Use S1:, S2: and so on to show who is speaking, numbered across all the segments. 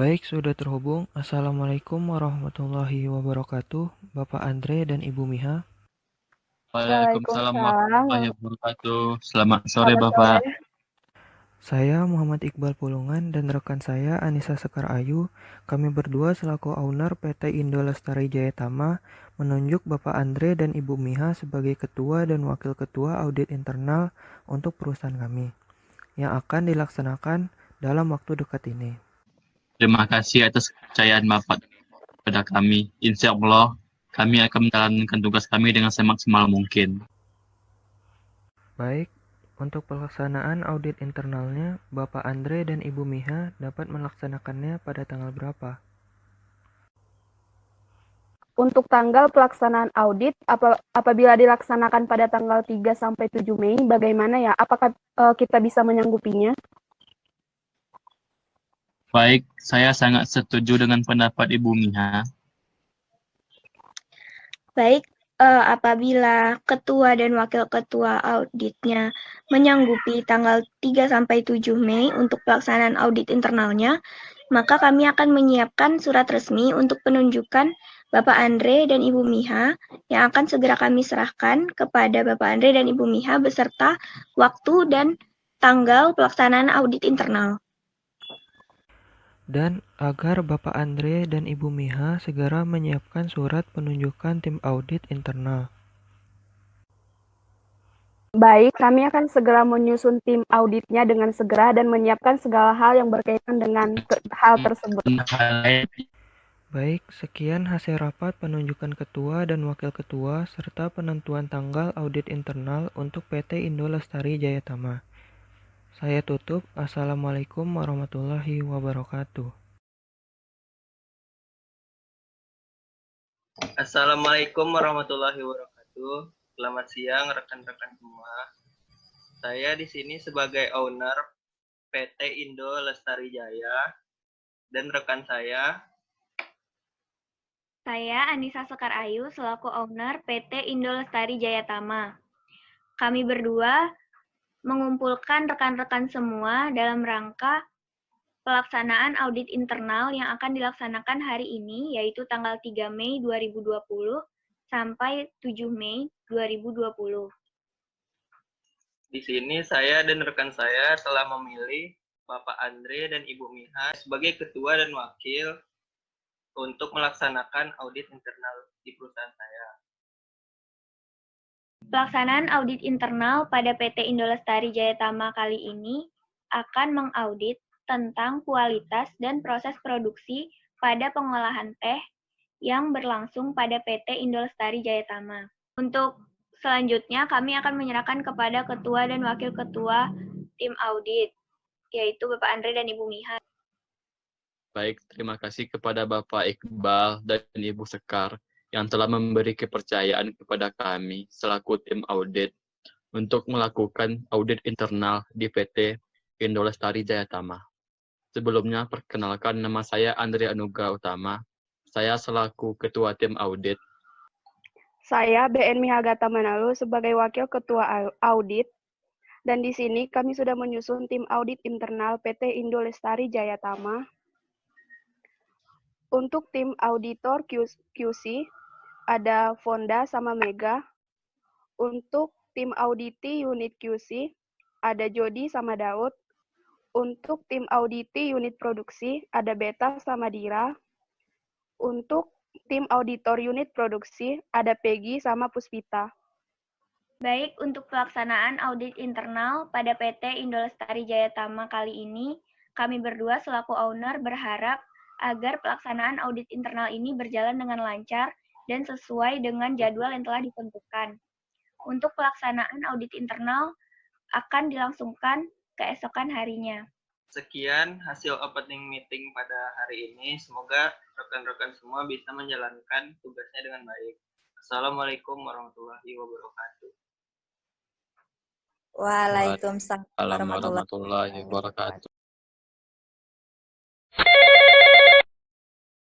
S1: Baik, sudah terhubung. Assalamualaikum warahmatullahi wabarakatuh, Bapak Andre dan Ibu Miha.
S2: Waalaikumsalam
S3: Waalaikumsalam.
S2: warahmatullahi wabarakatuh. Selamat sore,
S3: Selamat
S2: Bapak.
S3: sore.
S1: Saya Muhammad Iqbal Pulungan dan rekan saya Anissa Sekar Ayu. Kami berdua selaku owner PT Indo Lestari Jaya Tama menunjuk Bapak Andre dan Ibu Miha sebagai ketua dan wakil ketua audit internal untuk perusahaan kami yang akan dilaksanakan dalam waktu dekat ini.
S2: Terima kasih atas kepercayaan Bapak kepada kami. Insya Allah, kami akan menjalankan tugas kami dengan semaksimal mungkin.
S1: Baik, untuk pelaksanaan audit internalnya, Bapak Andre dan Ibu Miha dapat melaksanakannya pada tanggal berapa?
S3: Untuk tanggal pelaksanaan audit, apabila dilaksanakan pada tanggal 3 sampai 7 Mei, bagaimana ya? Apakah kita bisa menyanggupinya?
S2: Baik, saya sangat setuju dengan pendapat Ibu Miha.
S4: Baik, apabila ketua dan wakil ketua auditnya menyanggupi tanggal 3 sampai 7 Mei untuk pelaksanaan audit internalnya, maka kami akan menyiapkan surat resmi untuk penunjukan Bapak Andre dan Ibu Miha yang akan segera kami serahkan kepada Bapak Andre dan Ibu Miha beserta waktu dan tanggal pelaksanaan audit internal.
S1: Dan agar Bapak Andre dan Ibu Miha segera menyiapkan surat penunjukan tim audit internal.
S3: Baik, kami akan segera menyusun tim auditnya dengan segera dan menyiapkan segala hal yang berkaitan dengan hal tersebut.
S1: Baik, sekian hasil rapat penunjukan ketua dan wakil ketua serta penentuan tanggal audit internal untuk PT Indo Lestari Jaya Tama. Saya tutup. Assalamualaikum warahmatullahi wabarakatuh.
S5: Assalamualaikum warahmatullahi wabarakatuh. Selamat siang rekan-rekan semua. Saya di sini sebagai owner PT Indo Lestari Jaya dan rekan saya
S4: Anissa Sekar Ayu selaku owner PT Indo Lestari Jaya Tama. Kami berdua mengumpulkan rekan-rekan semua dalam rangka pelaksanaan audit internal yang akan dilaksanakan hari ini, yaitu tanggal 3 Mei 2020 sampai 7 Mei 2020.
S5: di sini saya dan rekan saya telah memilih Bapak Andre dan Ibu Miha sebagai ketua dan wakil untuk melaksanakan audit internal di perusahaan saya.
S4: Pelaksanaan audit internal pada PT Indo Lestari Jaya Tama kali ini akan mengaudit tentang kualitas dan proses produksi pada pengolahan teh yang berlangsung pada PT Indo Lestari Jaya Tama. Untuk selanjutnya, kami akan menyerahkan kepada ketua dan wakil ketua tim audit, yaitu Bapak Andre dan Ibu Miha.
S2: Baik, terima kasih kepada Bapak Iqbal dan Ibu Sekar yang telah memberi kepercayaan kepada kami selaku tim audit untuk melakukan audit internal di PT Indo Lestari Jaya Tama. Sebelumnya, perkenalkan nama saya Andre Anugrah Utama. Saya selaku Ketua Tim Audit.
S3: Saya BN Mihagata Manalu sebagai wakil ketua audit. Dan di sini kami sudah menyusun tim audit internal PT Indo Lestari Jaya Tama. Untuk tim auditor QC, ada Fonda sama Mega. Untuk tim auditi unit QC, ada Jody sama Daud. Untuk tim auditi unit produksi, ada Beta sama Dira. Untuk tim auditor unit produksi, ada Peggy sama Puspita.
S4: Baik, untuk pelaksanaan audit internal pada PT Indo Lestari Jaya Tama kali ini, kami berdua selaku owner berharap agar pelaksanaan audit internal ini berjalan dengan lancar dan sesuai dengan jadwal yang telah ditentukan. Untuk pelaksanaan audit internal akan dilangsungkan keesokan harinya.
S5: Sekian hasil opening meeting pada hari ini. Semoga rekan-rekan semua bisa menjalankan tugasnya dengan baik. Assalamualaikum warahmatullahi wabarakatuh.
S6: Waalaikumsalam
S2: warahmatullahi wabarakatuh.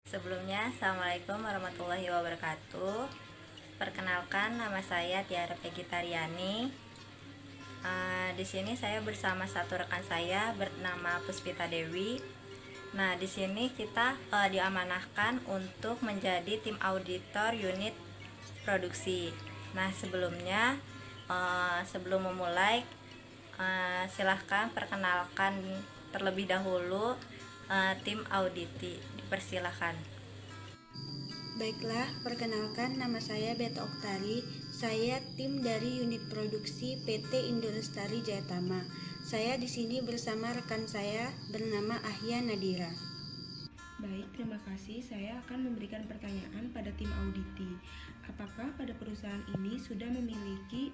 S6: Sebelumnya, Assalamualaikum warahmatullahi wabarakatuh. Perkenalkan, nama saya Tiara Pegitariani. Di sini saya bersama satu rekan saya bernama Puspita Dewi. Nah, di sini kita diamanahkan untuk menjadi tim auditor unit produksi. Nah, sebelum memulai, silahkan perkenalkan terlebih dahulu tim auditi. Dipersilahkan.
S7: Baiklah, perkenalkan nama saya Beta Oktari. Saya tim dari unit produksi PT Indo Lestari Jayatama. Saya di sini bersama rekan saya bernama Ahya Nadira.
S8: Baik, terima kasih. Saya akan memberikan pertanyaan pada tim auditi. Apakah pada perusahaan ini sudah memiliki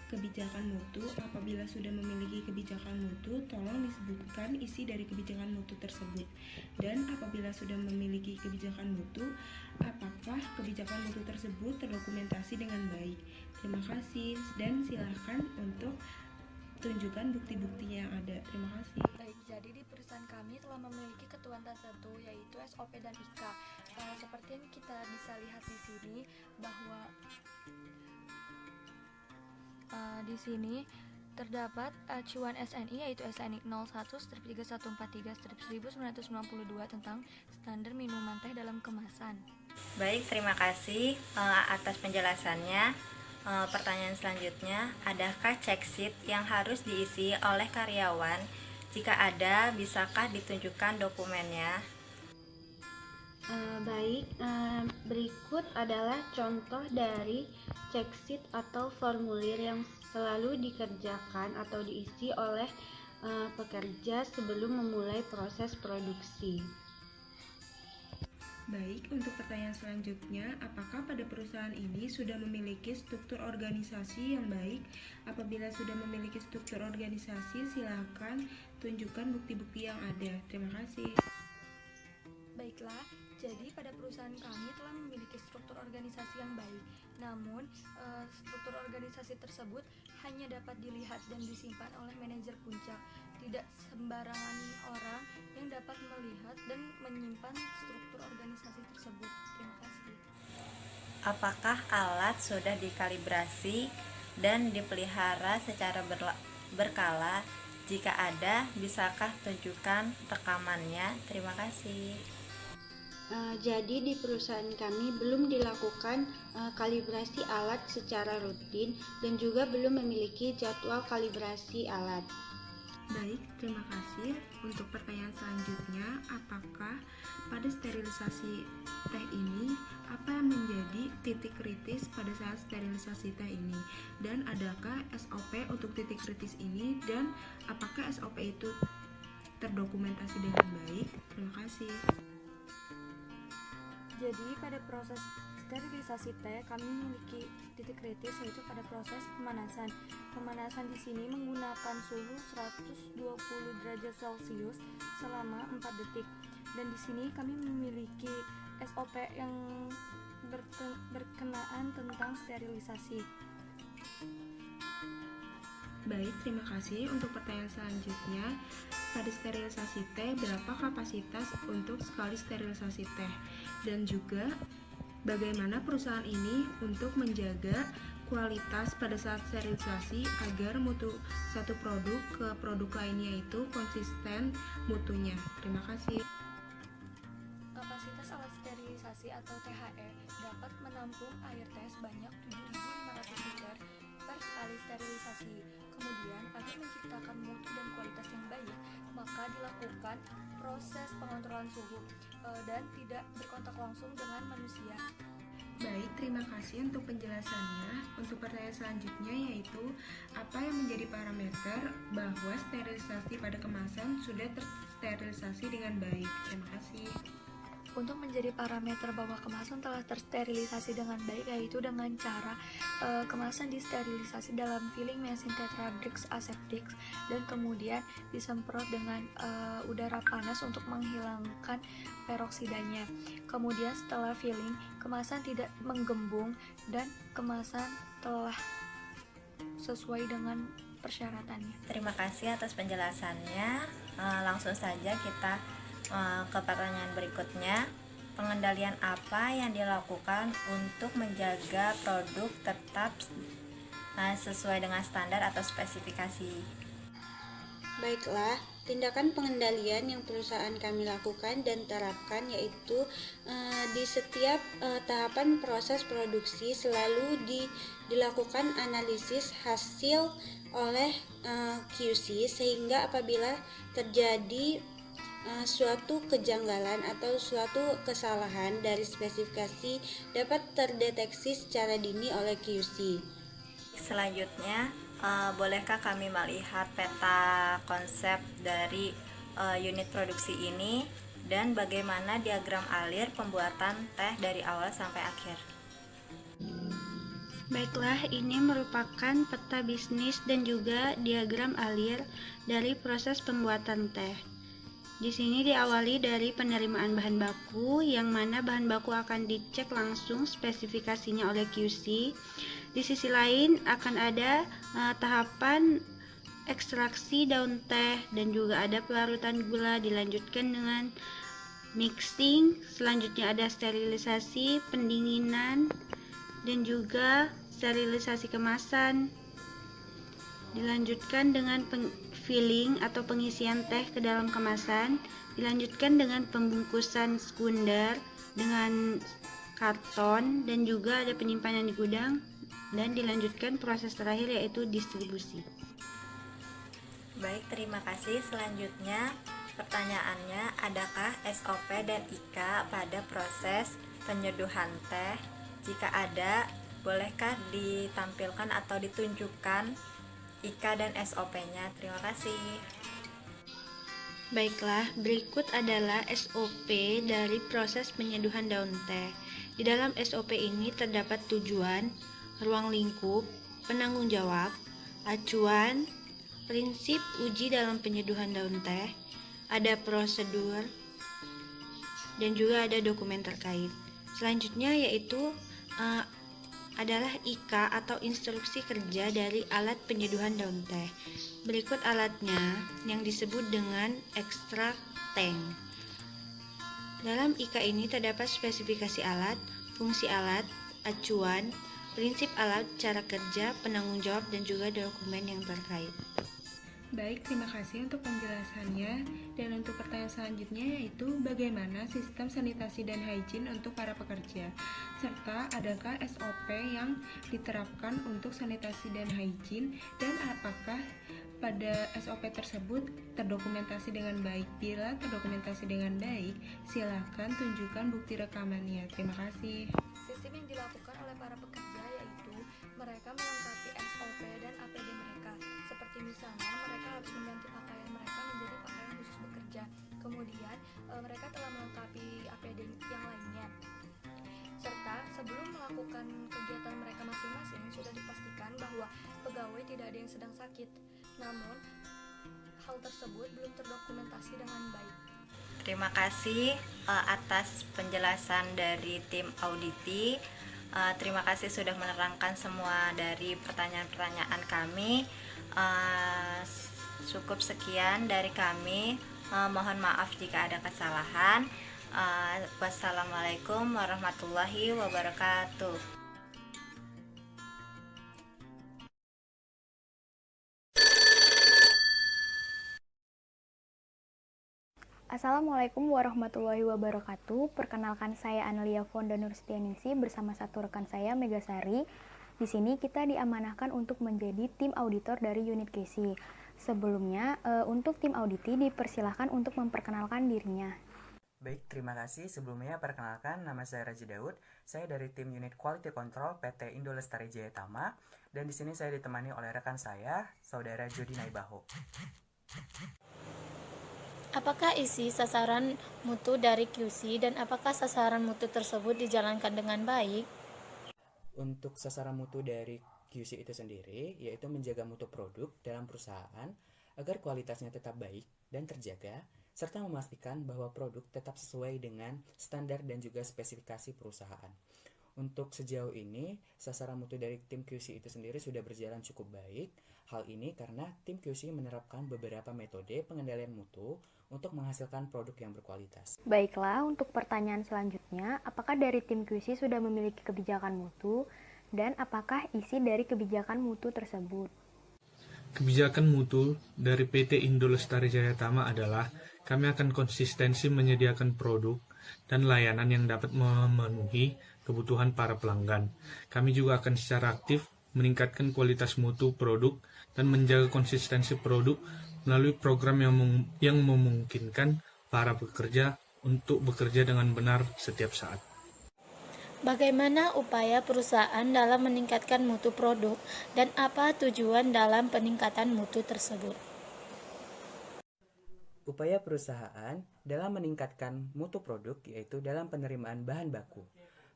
S8: kebijakan mutu? Apabila sudah memiliki kebijakan mutu, tolong disebutkan isi dari kebijakan mutu tersebut. Dan apabila sudah memiliki kebijakan mutu, apakah kebijakan mutu tersebut terdokumentasi dengan baik? Terima kasih dan silakan untuk tunjukkan bukti-buktinya yang ada. Terima kasih.
S9: Baik, jadi di perusahaan kami telah memiliki ketentuan tertentu yaitu SOP dan IK. Seperti yang kita bisa lihat di sini bahwa di sini terdapat acuan SNI yaitu SNI 01/3143/1992 tentang standar minuman teh dalam kemasan.
S6: Baik, terima kasih atas penjelasannya. Pertanyaan selanjutnya, adakah check sheet yang harus diisi oleh karyawan? Jika ada, bisakah ditunjukkan dokumennya?
S4: Berikut adalah contoh dari check sheet atau formulir yang selalu dikerjakan atau diisi oleh pekerja sebelum memulai proses produksi.
S8: Baik, untuk pertanyaan selanjutnya, apakah pada perusahaan ini sudah memiliki struktur organisasi yang baik? Apabila sudah memiliki struktur organisasi, silakan tunjukkan bukti-bukti yang ada. Terima kasih.
S9: Baiklah, jadi pada perusahaan kami telah memiliki struktur organisasi yang baik. Namun, struktur organisasi tersebut hanya dapat dilihat dan disimpan oleh manajer puncak. Tidak sembarangan orang yang dapat melihat dan menyimpan struktur organisasi tersebut. Terima kasih.
S6: Apakah alat sudah dikalibrasi dan dipelihara secara berkala? Jika ada, bisakah tunjukkan rekamannya? Terima kasih.
S4: Jadi di perusahaan kami belum dilakukan kalibrasi alat secara rutin dan juga belum memiliki jadwal kalibrasi alat.
S8: Baik, terima kasih. Untuk pertanyaan selanjutnya, apakah pada sterilisasi teh ini, apa yang menjadi titik kritis pada saat sterilisasi teh ini? Dan adakah SOP untuk titik kritis ini? Dan apakah SOP itu terdokumentasi dengan baik? Terima kasih.
S9: Jadi pada proses sterilisasi teh kami memiliki titik kritis yaitu pada proses pemanasan. Pemanasan di sini menggunakan suhu 120 derajat Celcius selama 4 detik. Dan di sini kami memiliki SOP yang berkenaan tentang sterilisasi.
S8: Baik, terima kasih. Untuk pertanyaan selanjutnya, pada sterilisasi teh, berapa kapasitas untuk sekali sterilisasi teh? Dan juga, bagaimana perusahaan ini untuk menjaga kualitas pada saat sterilisasi agar mutu satu produk ke produk lainnya itu konsisten mutunya. Terima kasih.
S9: Kapasitas alat sterilisasi atau THE dapat menampung air teh sebanyak 7.500 liter per kali sterilisasi. Kemudian, agar menciptakan mutu dan kualitas yang baik, maka dilakukan proses pengontrolan suhu dan tidak berkontak langsung dengan manusia.
S8: Baik, terima kasih untuk penjelasannya. Untuk pertanyaan selanjutnya yaitu, apa yang menjadi parameter bahwa sterilisasi pada kemasan sudah tersterilisasi dengan baik? Terima kasih.
S9: Untuk menjadi parameter bahwa kemasan telah tersterilisasi dengan baik yaitu dengan cara kemasan disterilisasi dalam filling mesin Tetrabricks Aseptic dan kemudian disemprot dengan udara panas untuk menghilangkan peroksidanya. Kemudian setelah filling, kemasan tidak menggembung dan kemasan telah sesuai dengan persyaratannya.
S6: Terima kasih atas penjelasannya. Langsung saja kita ke pertanyaan berikutnya. Pengendalian apa yang dilakukan untuk menjaga produk tetap sesuai dengan standar atau spesifikasi?
S7: Baiklah, Tindakan pengendalian yang perusahaan kami lakukan dan terapkan yaitu di setiap tahapan proses produksi selalu dilakukan analisis hasil oleh QC, sehingga apabila terjadi suatu kejanggalan atau suatu kesalahan dari spesifikasi dapat terdeteksi secara dini oleh QC.
S6: Selanjutnya, bolehkah kami melihat peta konsep dari unit produksi ini dan bagaimana diagram alir pembuatan teh dari awal sampai akhir?
S7: Baiklah, ini merupakan peta bisnis dan juga diagram alir dari proses pembuatan teh. Di sini diawali dari penerimaan bahan baku, yang mana bahan baku akan dicek langsung spesifikasinya oleh QC. Di sisi lain akan ada tahapan ekstraksi daun teh dan juga ada pelarutan gula, dilanjutkan dengan mixing, selanjutnya ada sterilisasi, pendinginan, dan juga sterilisasi kemasan. Dilanjutkan dengan filling atau pengisian teh ke dalam kemasan, dilanjutkan dengan pembungkusan sekunder dengan karton, dan juga ada penyimpanan di gudang, dan dilanjutkan proses terakhir yaitu distribusi.
S6: Baik, terima kasih. Selanjutnya pertanyaannya, adakah SOP dan IK pada proses penyeduhan teh? Jika ada, bolehkah ditampilkan atau ditunjukkan IK dan SOP-nya? Terima kasih.
S7: Baiklah, berikut adalah SOP dari proses penyeduhan daun teh. Di dalam SOP ini terdapat tujuan, ruang lingkup, penanggung jawab, acuan, prinsip uji dalam penyeduhan daun teh, ada prosedur, dan juga ada dokumen terkait. Selanjutnya yaitu adalah IK atau instruksi kerja dari alat penyeduhan daun teh. Berikut alatnya yang disebut dengan ekstrak tank. Dalam IK ini terdapat spesifikasi alat, fungsi alat, acuan, prinsip alat, cara kerja, penanggung jawab, dan juga dokumen yang terkait.
S8: Baik, terima kasih untuk penjelasannya. Dan untuk pertanyaan selanjutnya yaitu bagaimana sistem sanitasi dan hygiene untuk para pekerja, serta adakah SOP yang diterapkan untuk sanitasi dan hygiene, dan apakah pada SOP tersebut terdokumentasi dengan baik? Bila terdokumentasi dengan baik, silakan tunjukkan bukti rekamannya. Terima kasih.
S9: Sistem yang dilakukan oleh para pekerja yaitu mereka melengkapi SOP dan APD mereka. Seperti misalnya mereka harus mengganti pakaian mereka menjadi pakaian khusus bekerja. Kemudian mereka telah melengkapi APD yang lainnya. Serta sebelum melakukan kegiatan mereka masing-masing sudah dipastikan bahwa pegawai tidak ada yang sedang sakit. Namun hal tersebut belum terdokumentasi dengan baik.
S6: Terima kasih atas penjelasan dari tim Auditi. Terima kasih sudah menerangkan semua dari pertanyaan-pertanyaan kami. Cukup sekian dari kami. Mohon maaf jika ada kesalahan. Wassalamualaikum warahmatullahi wabarakatuh.
S10: Assalamualaikum warahmatullahi wabarakatuh. Perkenalkan, saya Anelia Fonda Nurstianingsi bersama satu rekan saya, Megasari. Di sini kita diamanahkan untuk menjadi tim auditor dari unit QC. Sebelumnya, untuk tim auditi dipersilahkan untuk memperkenalkan dirinya.
S11: Baik, terima kasih. Sebelumnya perkenalkan, nama saya Raji Daud. Saya dari tim unit Quality Control PT Indo Lestari Jayatama, dan di sini saya ditemani oleh rekan saya, Saudara Jody Naibaho.
S12: Apakah isi sasaran mutu dari QC dan apakah sasaran mutu tersebut dijalankan dengan baik?
S11: Untuk sasaran mutu dari QC itu sendiri, yaitu menjaga mutu produk dalam perusahaan agar kualitasnya tetap baik dan terjaga, serta memastikan bahwa produk tetap sesuai dengan standar dan juga spesifikasi perusahaan. Untuk sejauh ini, sasaran mutu dari tim QC itu sendiri sudah berjalan cukup baik. Hal ini karena tim QC menerapkan beberapa metode pengendalian mutu untuk menghasilkan produk yang berkualitas.
S10: Baiklah, untuk pertanyaan selanjutnya, apakah dari tim QC sudah memiliki kebijakan mutu dan apakah isi dari kebijakan mutu tersebut?
S13: Kebijakan mutu dari PT Indo Lestari Jayatama adalah kami akan konsistensi menyediakan produk dan layanan yang dapat memenuhi kebutuhan para pelanggan. Kami juga akan secara aktif meningkatkan kualitas mutu produk dan menjaga konsistensi produk melalui program yang memungkinkan para pekerja untuk bekerja dengan benar setiap saat.
S12: Bagaimana upaya perusahaan dalam meningkatkan mutu produk dan apa tujuan dalam peningkatan mutu tersebut?
S11: Upaya perusahaan dalam meningkatkan mutu produk yaitu dalam penerimaan bahan baku.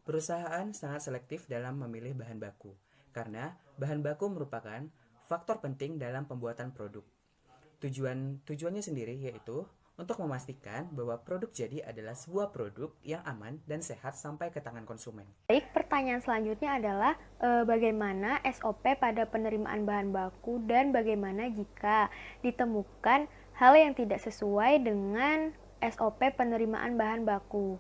S11: Perusahaan sangat selektif dalam memilih bahan baku, karena bahan baku merupakan faktor penting dalam pembuatan produk. Tujuannya sendiri yaitu untuk memastikan bahwa produk jadi adalah sebuah produk yang aman dan sehat sampai ke tangan konsumen.
S10: Baik, pertanyaan selanjutnya adalah bagaimana SOP pada penerimaan bahan baku dan bagaimana jika ditemukan hal yang tidak sesuai dengan SOP penerimaan bahan baku.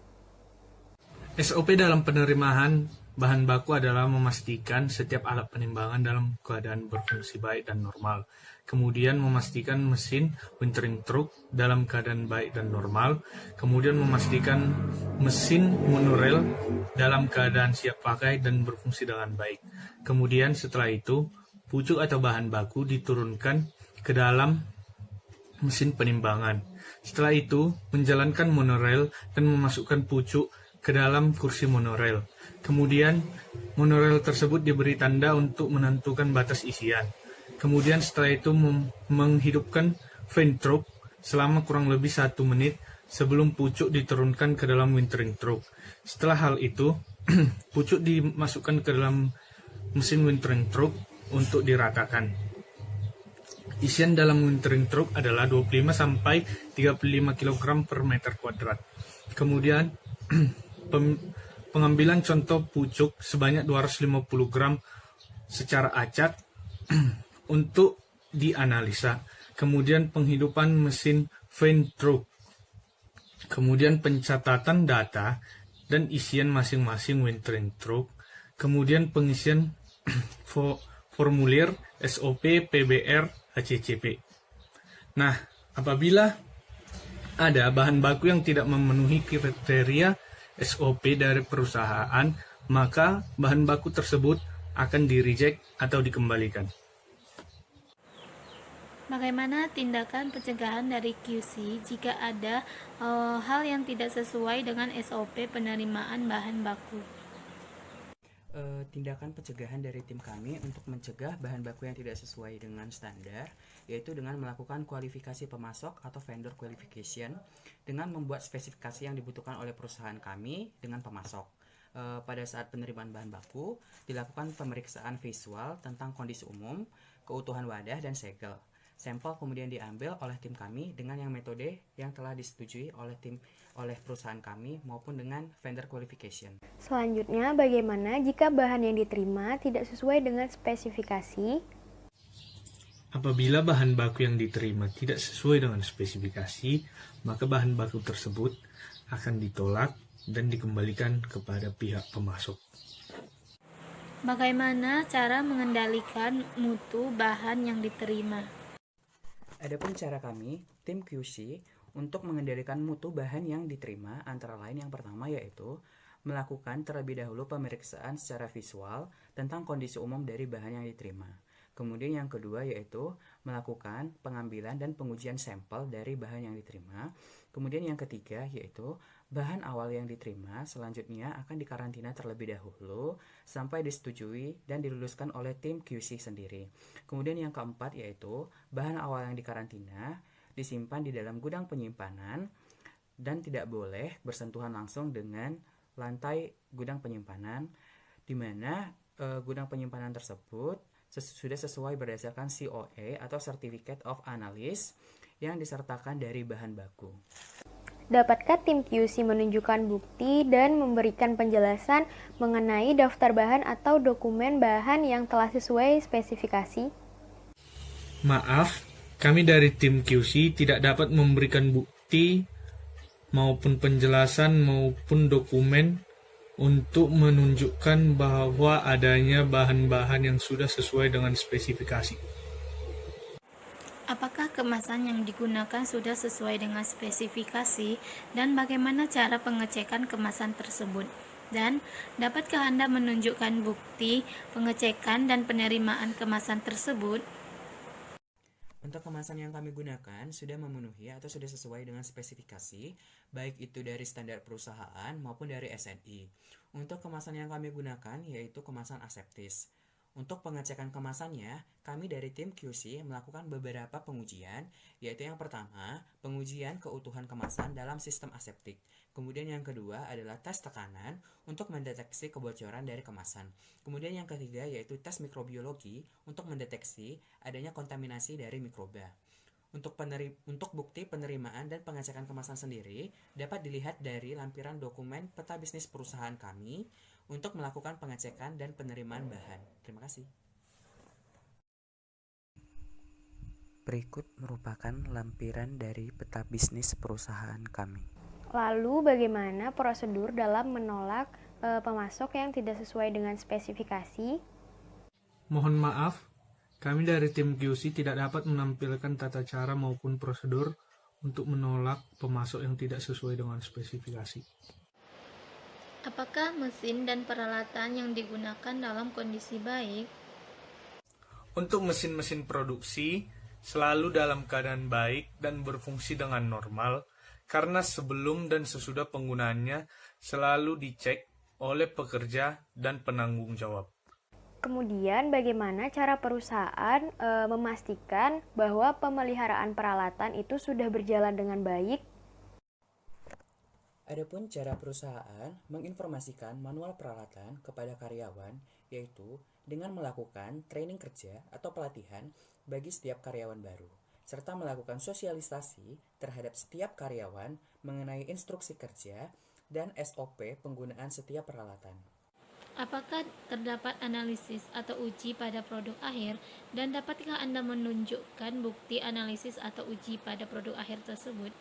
S13: SOP dalam penerimaan bahan baku adalah memastikan setiap alat penimbangan dalam keadaan berfungsi baik dan normal. Kemudian memastikan mesin wintering truck dalam keadaan baik dan normal. Kemudian memastikan mesin monorail dalam keadaan siap pakai dan berfungsi dengan baik. Kemudian setelah itu, pucuk atau bahan baku diturunkan ke dalam mesin penimbangan. Setelah itu, menjalankan monorail dan memasukkan pucuk ke dalam kursi monorail. Kemudian, monorail tersebut diberi tanda untuk menentukan batas isian. Kemudian setelah itu menghidupkan fan truck selama kurang lebih 1 menit sebelum pucuk diturunkan ke dalam wintering truck. Setelah hal itu, pucuk dimasukkan ke dalam mesin wintering truck untuk diratakan. Isian dalam wintering truck adalah 25-35 kg per meter kuadrat. Kemudian, pengambilan contoh pucuk sebanyak 250 gram secara acak untuk dianalisa. Kemudian penghidupan mesin fan truck. Kemudian pencatatan data dan isian masing-masing wintering truck. Kemudian pengisian formulir SOP, PBR, HCCP. Nah, apabila ada bahan baku yang tidak memenuhi kriteria SOP dari perusahaan, maka bahan baku tersebut akan di-reject atau dikembalikan.
S12: Bagaimana tindakan pencegahan dari QC jika ada hal yang tidak sesuai dengan SOP penerimaan bahan baku?
S11: Tindakan pencegahan dari tim kami untuk mencegah bahan baku yang tidak sesuai dengan standar, yaitu dengan melakukan kualifikasi pemasok atau vendor qualification, dengan membuat spesifikasi yang dibutuhkan oleh perusahaan kami dengan pemasok. Pada saat penerimaan bahan baku, dilakukan pemeriksaan visual tentang kondisi umum, keutuhan wadah, dan segel. Sampel kemudian diambil oleh tim kami dengan yang metode yang telah disetujui oleh perusahaan kami maupun dengan vendor qualification.
S10: Selanjutnya, bagaimana jika bahan yang diterima tidak sesuai dengan spesifikasi?
S13: Apabila bahan baku yang diterima tidak sesuai dengan spesifikasi, maka bahan baku tersebut akan ditolak dan dikembalikan kepada pihak pemasok.
S12: Bagaimana cara mengendalikan mutu bahan yang diterima?
S11: Adapun cara kami, tim QC, untuk mengendalikan mutu bahan yang diterima, antara lain yang pertama yaitu melakukan terlebih dahulu pemeriksaan secara visual tentang kondisi umum dari bahan yang diterima. Kemudian yang kedua yaitu melakukan pengambilan dan pengujian sampel dari bahan yang diterima. Kemudian yang ketiga yaitu bahan awal yang diterima selanjutnya akan dikarantina terlebih dahulu sampai disetujui dan diluluskan oleh tim QC sendiri. Kemudian yang keempat yaitu bahan awal yang dikarantina disimpan di dalam gudang penyimpanan dan tidak boleh bersentuhan langsung dengan lantai gudang penyimpanan, di mana gudang penyimpanan tersebut sudah sesuai berdasarkan COA atau Certificate of Analysis yang disertakan dari bahan baku.
S10: Dapatkah tim QC menunjukkan bukti dan memberikan penjelasan mengenai daftar bahan atau dokumen bahan yang telah sesuai spesifikasi?
S13: Maaf, kami dari tim QC tidak dapat memberikan bukti maupun penjelasan maupun dokumen untuk menunjukkan bahwa adanya bahan-bahan yang sudah sesuai dengan spesifikasi.
S12: Apakah kemasan yang digunakan sudah sesuai dengan spesifikasi dan bagaimana cara pengecekan kemasan tersebut? Dan dapatkah Anda menunjukkan bukti pengecekan dan penerimaan kemasan tersebut?
S11: Untuk kemasan yang kami gunakan sudah memenuhi atau sudah sesuai dengan spesifikasi, baik itu dari standar perusahaan maupun dari SNI. Untuk kemasan yang kami gunakan yaitu kemasan aseptis. Untuk pengecekan kemasannya, kami dari tim QC melakukan beberapa pengujian, yaitu yang pertama, pengujian keutuhan kemasan dalam sistem aseptik. Kemudian yang kedua adalah tes tekanan untuk mendeteksi kebocoran dari kemasan. Kemudian yang ketiga yaitu tes mikrobiologi untuk mendeteksi adanya kontaminasi dari mikroba. Untuk bukti penerimaan dan pengecekan kemasan sendiri dapat dilihat dari lampiran dokumen peta bisnis perusahaan kami untuk melakukan pengecekan dan penerimaan bahan. Terima kasih.
S14: Berikut merupakan lampiran dari peta bisnis perusahaan kami.
S10: Lalu bagaimana prosedur dalam menolak pemasok yang tidak sesuai dengan spesifikasi?
S13: Mohon maaf, kami dari tim QC tidak dapat menampilkan tata cara maupun prosedur untuk menolak pemasok yang tidak sesuai dengan spesifikasi.
S12: Apakah mesin dan peralatan yang digunakan dalam kondisi baik?
S13: Untuk mesin-mesin produksi, selalu dalam keadaan baik dan berfungsi dengan normal, karena sebelum dan sesudah penggunaannya selalu dicek oleh pekerja dan penanggung jawab.
S10: Kemudian bagaimana cara perusahaan memastikan bahwa pemeliharaan peralatan itu sudah berjalan dengan baik?
S11: Adapun cara perusahaan menginformasikan manual peralatan kepada karyawan yaitu dengan melakukan training kerja atau pelatihan bagi setiap karyawan baru, serta melakukan sosialisasi terhadap setiap karyawan mengenai instruksi kerja dan SOP penggunaan setiap peralatan.
S12: Apakah terdapat analisis atau uji pada produk akhir dan dapatkah Anda menunjukkan bukti analisis atau uji pada produk akhir tersebut?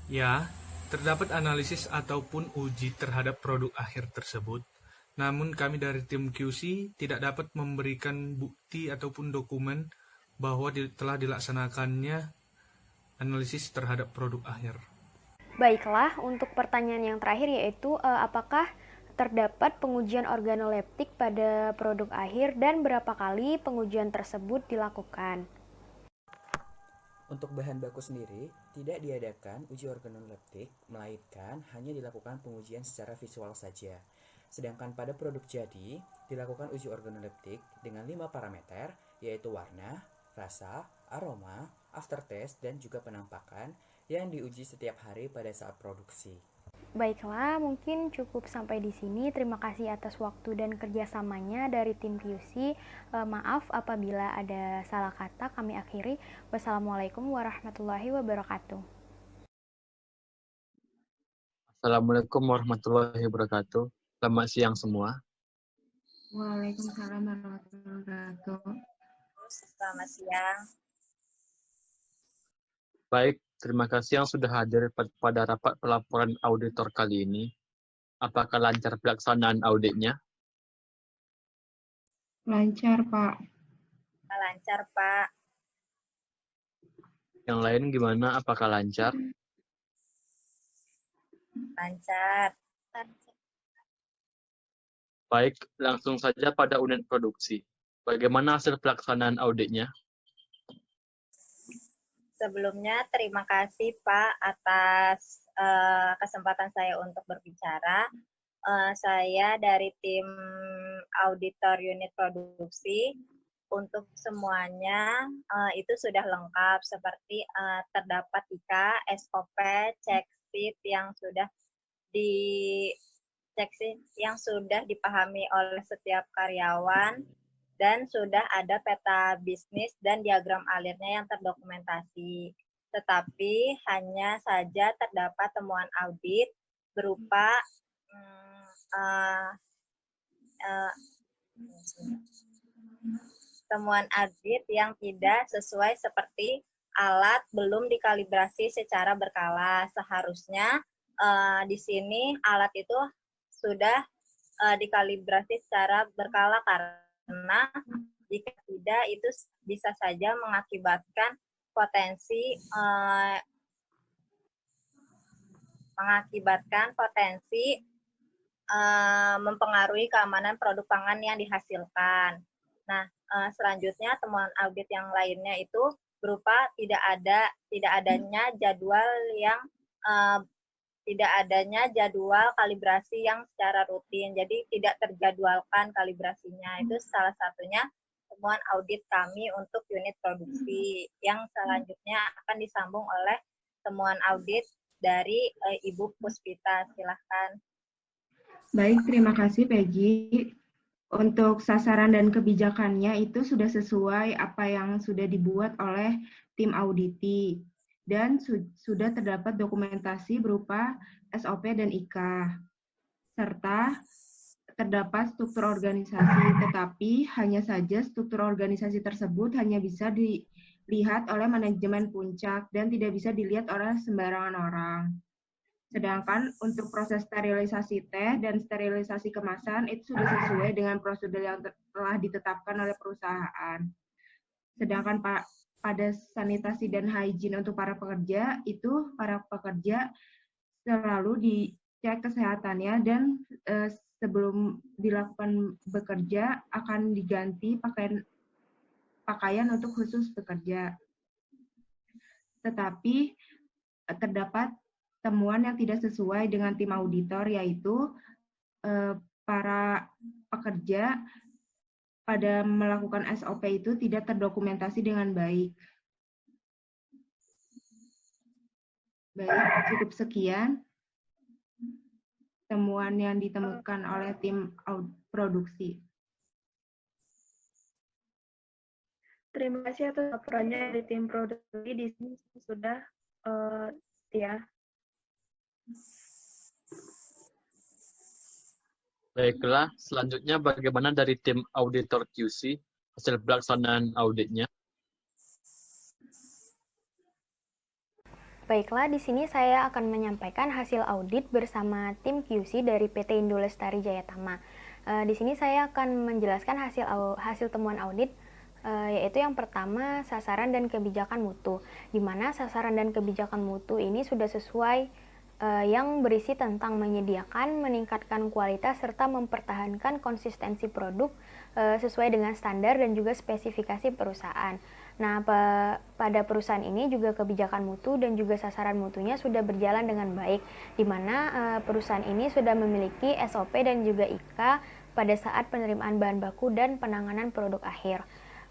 S13: Ya, terdapat analisis ataupun uji terhadap produk akhir tersebut. Namun kami dari tim QC tidak dapat memberikan bukti ataupun dokumen bahwa telah dilaksanakannya analisis terhadap produk akhir.
S10: Baiklah, untuk pertanyaan yang terakhir yaitu apakah terdapat pengujian organoleptik pada produk akhir dan berapa kali pengujian tersebut dilakukan?
S11: Untuk bahan baku sendiri, tidak diadakan uji organoleptik, melainkan hanya dilakukan pengujian secara visual saja. Sedangkan pada produk jadi, dilakukan uji organoleptik dengan 5 parameter, yaitu warna, rasa, aroma, aftertaste, dan juga penampakan yang diuji setiap hari pada saat produksi.
S10: Baiklah, mungkin cukup sampai di sini. Terima kasih atas waktu dan kerjasamanya dari tim QC. Maaf apabila ada salah kata, kami akhiri. Wassalamualaikum warahmatullahi wabarakatuh.
S2: Assalamualaikum warahmatullahi wabarakatuh. Selamat siang semua.
S8: Waalaikumsalam warahmatullahi wabarakatuh.
S15: Selamat siang.
S2: Baik, terima kasih yang sudah hadir pada rapat pelaporan auditor kali ini. Apakah lancar pelaksanaan auditnya?
S8: Lancar, Pak.
S15: Lancar, Pak.
S2: Yang lain gimana? Apakah lancar?
S15: Lancar.
S2: Baik, langsung saja pada unit produksi. Bagaimana hasil pelaksanaan auditnya?
S15: Sebelumnya, terima kasih Pak atas kesempatan saya untuk berbicara. Saya dari tim auditor unit produksi. Untuk semuanya itu sudah lengkap seperti terdapat SOP, check sheet yang sudah dipahami oleh setiap karyawan, dan sudah ada peta bisnis dan diagram alirnya yang terdokumentasi. Tetapi hanya saja terdapat temuan audit berupa temuan audit yang tidak sesuai seperti alat belum dikalibrasi secara berkala. Seharusnya di sini alat itu sudah dikalibrasi secara berkala karena Jika tidak, itu bisa saja mengakibatkan potensi mempengaruhi keamanan produk pangan yang dihasilkan. Nah, selanjutnya temuan audit yang lainnya itu berupa tidak adanya jadwal kalibrasi yang secara rutin. Jadi tidak terjadwalkan kalibrasinya. Itu salah satunya temuan audit kami untuk unit produksi. Yang selanjutnya akan disambung oleh temuan audit dari Ibu Puspita. Silahkan.
S8: Baik, terima kasih Peggy. Untuk sasaran dan kebijakannya itu sudah sesuai apa yang sudah dibuat oleh tim auditi dan sudah terdapat dokumentasi berupa SOP dan IK, serta terdapat struktur organisasi, tetapi hanya saja struktur organisasi tersebut hanya bisa dilihat oleh manajemen puncak dan tidak bisa dilihat oleh sembarangan orang. Sedangkan untuk proses sterilisasi teh dan sterilisasi kemasan itu sudah sesuai dengan prosedur yang telah ditetapkan oleh perusahaan. Sedangkan pada sanitasi dan hygiene untuk para pekerja, itu para pekerja selalu dicek kesehatannya dan sebelum dilakukan bekerja akan diganti pakaian untuk khusus bekerja. Tetapi terdapat temuan yang tidak sesuai dengan tim auditor, yaitu para pekerja pada melakukan SOP itu tidak terdokumentasi dengan baik. Baik, cukup sekian temuan yang ditemukan oleh tim produksi.
S3: Terima kasih atas laporannya dari tim produksi. Di sini sudah ya.
S2: Baiklah, selanjutnya bagaimana dari tim auditor QC hasil pelaksanaan auditnya?
S10: Baiklah, di sini saya akan menyampaikan hasil audit bersama tim QC dari PT Indo Lestari Jayatama. Di sini saya akan menjelaskan hasil temuan audit, yaitu yang pertama sasaran dan kebijakan mutu, di mana sasaran dan kebijakan mutu ini sudah sesuai yang berisi tentang menyediakan, meningkatkan kualitas, serta mempertahankan konsistensi produk sesuai dengan standar dan juga spesifikasi perusahaan. Nah, pada perusahaan ini juga kebijakan mutu dan juga sasaran mutunya sudah berjalan dengan baik, di mana perusahaan ini sudah memiliki SOP dan juga IK pada saat penerimaan bahan baku dan penanganan produk akhir.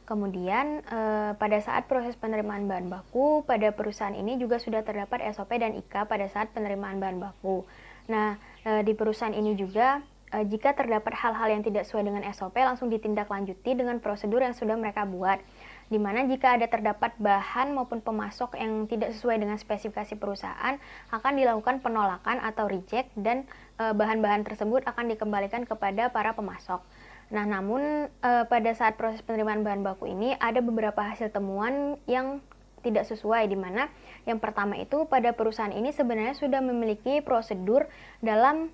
S10: Kemudian pada saat proses penerimaan bahan baku, pada perusahaan ini juga sudah terdapat SOP dan IK pada saat penerimaan bahan baku. Nah, di perusahaan ini juga jika terdapat hal-hal yang tidak sesuai dengan SOP, langsung ditindaklanjuti dengan prosedur yang sudah mereka buat. Di mana jika ada terdapat bahan maupun pemasok yang tidak sesuai dengan spesifikasi perusahaan, akan dilakukan penolakan atau reject dan bahan-bahan tersebut akan dikembalikan kepada para pemasok. Nah, namun pada saat proses penerimaan bahan baku ini ada beberapa hasil temuan yang tidak sesuai, di mana yang pertama itu pada perusahaan ini sebenarnya sudah memiliki prosedur dalam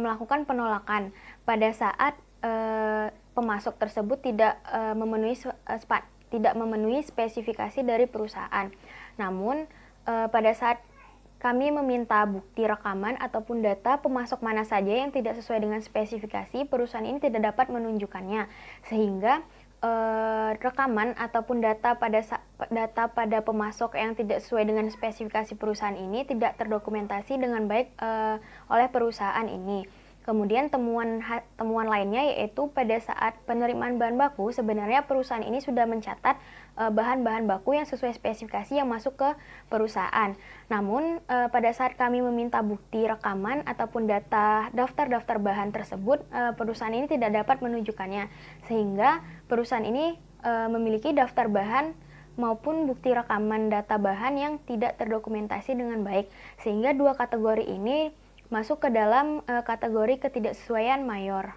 S10: melakukan penolakan pada saat pemasok tersebut tidak memenuhi spesifikasi dari perusahaan. Namun pada saat kami meminta bukti rekaman ataupun data pemasok mana saja yang tidak sesuai dengan spesifikasi, perusahaan ini tidak dapat menunjukkannya, sehingga rekaman ataupun data pada pemasok yang tidak sesuai dengan spesifikasi perusahaan ini tidak terdokumentasi dengan baik oleh perusahaan ini. Kemudian temuan lainnya yaitu pada saat penerimaan bahan baku, sebenarnya perusahaan ini sudah mencatat bahan-bahan baku yang sesuai spesifikasi yang masuk ke perusahaan. Namun pada saat kami meminta bukti rekaman ataupun daftar bahan tersebut, perusahaan ini tidak dapat menunjukkannya, sehingga perusahaan ini memiliki daftar bahan maupun bukti rekaman data bahan yang tidak terdokumentasi dengan baik, sehingga dua kategori ini masuk ke dalam kategori ketidaksesuaian mayor.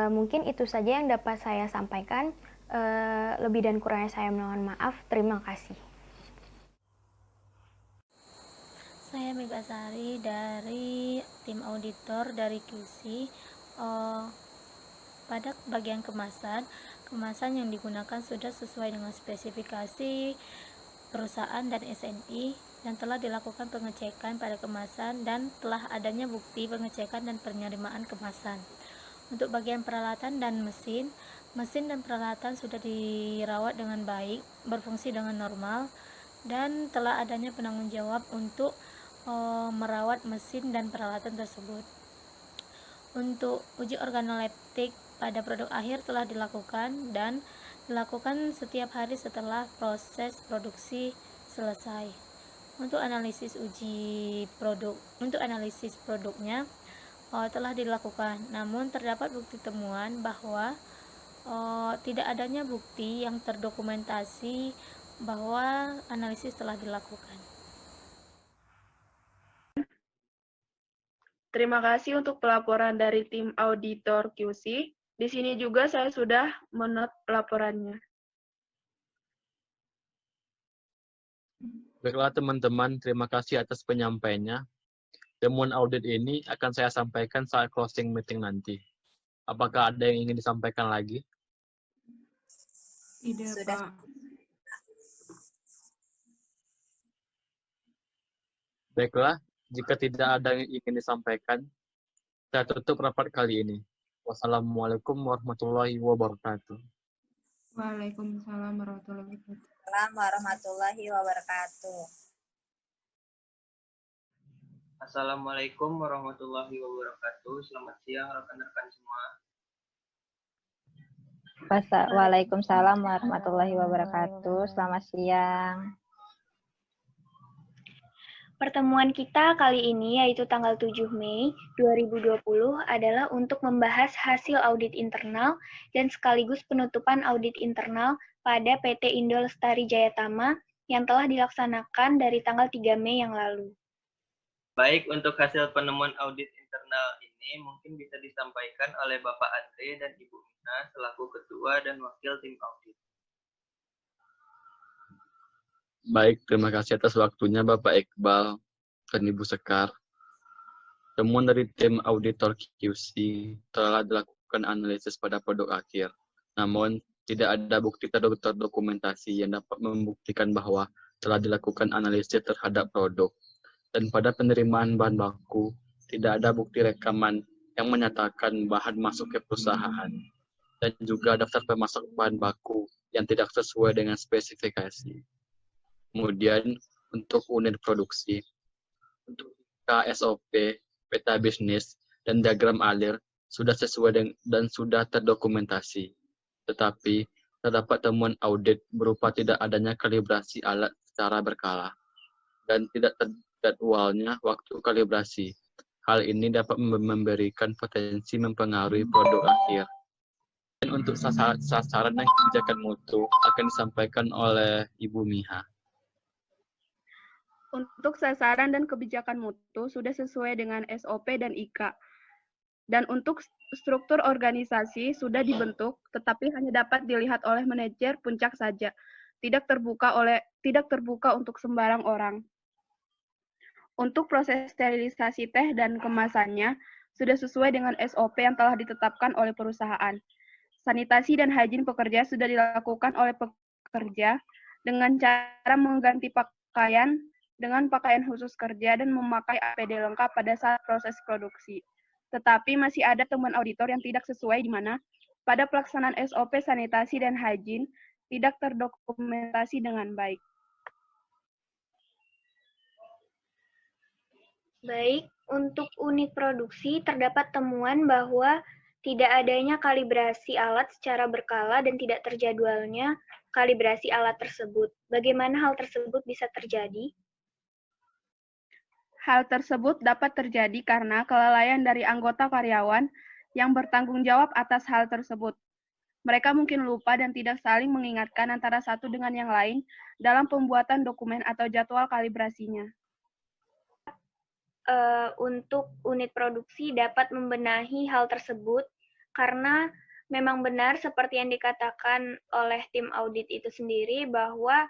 S10: Mungkin itu saja yang dapat saya sampaikan. Lebih dan kurangnya saya mohon maaf. Terima kasih.
S12: Saya Megasari dari tim auditor dari QC. pada bagian kemasan, kemasan yang digunakan sudah sesuai dengan spesifikasi perusahaan dan SNI dan telah dilakukan pengecekan pada kemasan dan telah adanya bukti pengecekan dan penerimaan kemasan. Untuk bagian peralatan dan mesin dan peralatan sudah dirawat dengan baik, berfungsi dengan normal, dan telah adanya penanggung jawab untuk merawat mesin dan peralatan tersebut. Untuk uji organoleptik pada produk akhir telah dilakukan dan dilakukan setiap hari setelah proses produksi selesai. Untuk analisis produknya telah dilakukan, namun terdapat bukti temuan bahwa tidak adanya bukti yang terdokumentasi bahwa analisis telah dilakukan.
S3: Terima kasih untuk pelaporan dari tim auditor QC. Di sini juga saya sudah menot laporannya.
S2: Baiklah teman-teman, terima kasih atas penyampaiannya. Temuan audit ini akan saya sampaikan saat closing meeting nanti. Apakah ada yang ingin disampaikan lagi?
S8: Tidak, Pak.
S2: Baiklah, jika tidak ada yang ingin disampaikan, saya tutup rapat kali ini. Wassalamualaikum warahmatullahi wabarakatuh.
S8: Waalaikumsalam warahmatullahi wabarakatuh.
S15: Assalamualaikum warahmatullahi wabarakatuh.
S5: Assalamualaikum warahmatullahi wabarakatuh. Selamat siang rekan-rekan semua.
S15: Waalaikumsalam warahmatullahi wabarakatuh. Selamat siang.
S4: Pertemuan kita kali ini yaitu tanggal 7 Mei 2020 adalah untuk membahas hasil audit internal dan sekaligus penutupan audit internal pada PT Indo Lestari Jayatama yang telah dilaksanakan dari tanggal 3 Mei yang lalu.
S5: Baik, untuk hasil penemuan audit internal ini mungkin bisa disampaikan oleh Bapak Andre dan Ibu Mina selaku Ketua dan Wakil Tim Audit.
S2: Baik, terima kasih atas waktunya Bapak Iqbal dan Ibu Sekar. Temuan dari tim auditor QC telah dilakukan analisis pada produk akhir. Namun, tidak ada bukti terdokumentasi yang dapat membuktikan bahwa telah dilakukan analisis terhadap produk. Dan pada penerimaan bahan baku, tidak ada bukti rekaman yang menyatakan bahan masuk ke perusahaan. Dan juga daftar pemasok bahan baku yang tidak sesuai dengan spesifikasi. Kemudian untuk unit produksi, untuk KSOP, peta bisnis, dan diagram alir sudah sesuai dan sudah terdokumentasi. Tetapi terdapat temuan audit berupa tidak adanya kalibrasi alat secara berkala dan tidak terjadwalnya waktu kalibrasi. Hal ini dapat memberikan potensi mempengaruhi produk akhir. Dan untuk sasaran dan kebijakan mutu akan disampaikan oleh Ibu Miha.
S3: Untuk sasaran dan kebijakan mutu sudah sesuai dengan SOP dan IK. Dan untuk struktur organisasi sudah dibentuk, tetapi hanya dapat dilihat oleh manajer puncak saja, tidak terbuka untuk sembarang orang. Untuk proses sterilisasi teh dan kemasannya sudah sesuai dengan SOP yang telah ditetapkan oleh perusahaan. Sanitasi dan higien pekerja sudah dilakukan oleh pekerja dengan cara mengganti pakaian dengan pakaian khusus kerja dan memakai APD lengkap pada saat proses produksi. Tetapi masih ada temuan auditor yang tidak sesuai di mana pada pelaksanaan SOP sanitasi dan higien tidak terdokumentasi dengan baik.
S4: Baik, untuk unit produksi terdapat temuan bahwa tidak adanya kalibrasi alat secara berkala dan tidak terjadwalnya kalibrasi alat tersebut. Bagaimana hal tersebut bisa terjadi?
S3: Hal tersebut dapat terjadi karena kelalaian dari anggota karyawan yang bertanggung jawab atas hal tersebut. Mereka mungkin lupa dan tidak saling mengingatkan antara satu dengan yang lain dalam pembuatan dokumen atau jadwal kalibrasinya.
S4: Untuk unit produksi dapat membenahi hal tersebut karena memang benar seperti yang dikatakan oleh tim audit itu sendiri bahwa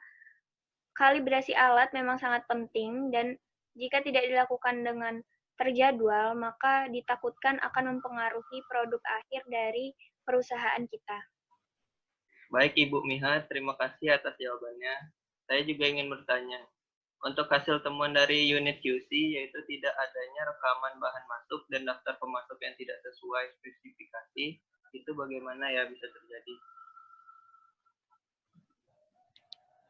S4: kalibrasi alat memang sangat penting dan jika tidak dilakukan dengan terjadwal, maka ditakutkan akan mempengaruhi produk akhir dari perusahaan kita.
S5: Baik Ibu Miha, terima kasih atas jawabannya. Saya juga ingin bertanya, untuk hasil temuan dari unit QC, yaitu tidak adanya rekaman bahan masuk dan daftar pemasok yang tidak sesuai spesifikasi, itu bagaimana ya bisa terjadi?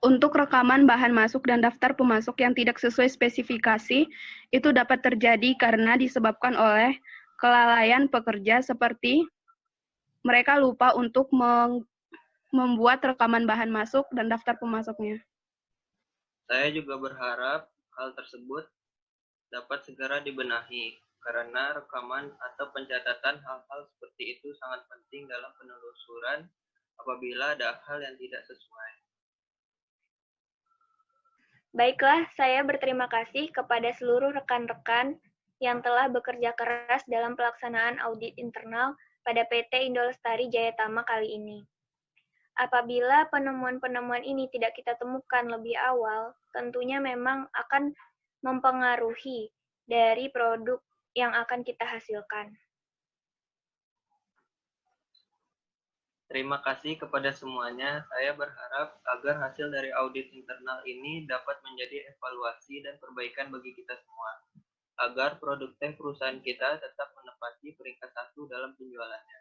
S3: Untuk rekaman bahan masuk dan daftar pemasok yang tidak sesuai spesifikasi, itu dapat terjadi karena disebabkan oleh kelalaian pekerja seperti mereka lupa untuk membuat rekaman bahan masuk dan daftar pemasoknya.
S5: Saya juga berharap hal tersebut dapat segera dibenahi, karena rekaman atau pencatatan hal-hal seperti itu sangat penting dalam penelusuran apabila ada hal yang tidak sesuai.
S4: Baiklah, saya berterima kasih kepada seluruh rekan-rekan yang telah bekerja keras dalam pelaksanaan audit internal pada PT Indolestari Jayatama kali ini. Apabila penemuan-penemuan ini tidak kita temukan lebih awal, tentunya memang akan mempengaruhi dari produk yang akan kita hasilkan.
S5: Terima kasih kepada semuanya. Saya berharap agar hasil dari audit internal ini dapat menjadi evaluasi dan perbaikan bagi kita semua, agar produk teh perusahaan kita tetap menempati peringkat 1 dalam penjualannya.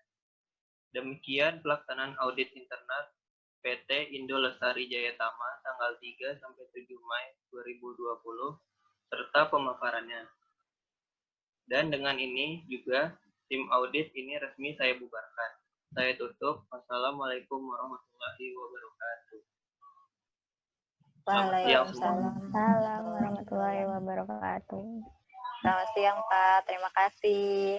S5: Demikian pelaksanaan audit internal PT Indolestari Jayatama tanggal 3 sampai 7 Mei 2020 serta pemaparannya. Dan dengan ini juga tim audit ini resmi saya bubarkan. Saya tutup. Wassalamualaikum warahmatullahi wabarakatuh.
S15: Waalaikumsalam
S10: Assalamualaikum warahmatullahi wabarakatuh.
S15: Selamat siang Pak, terima kasih.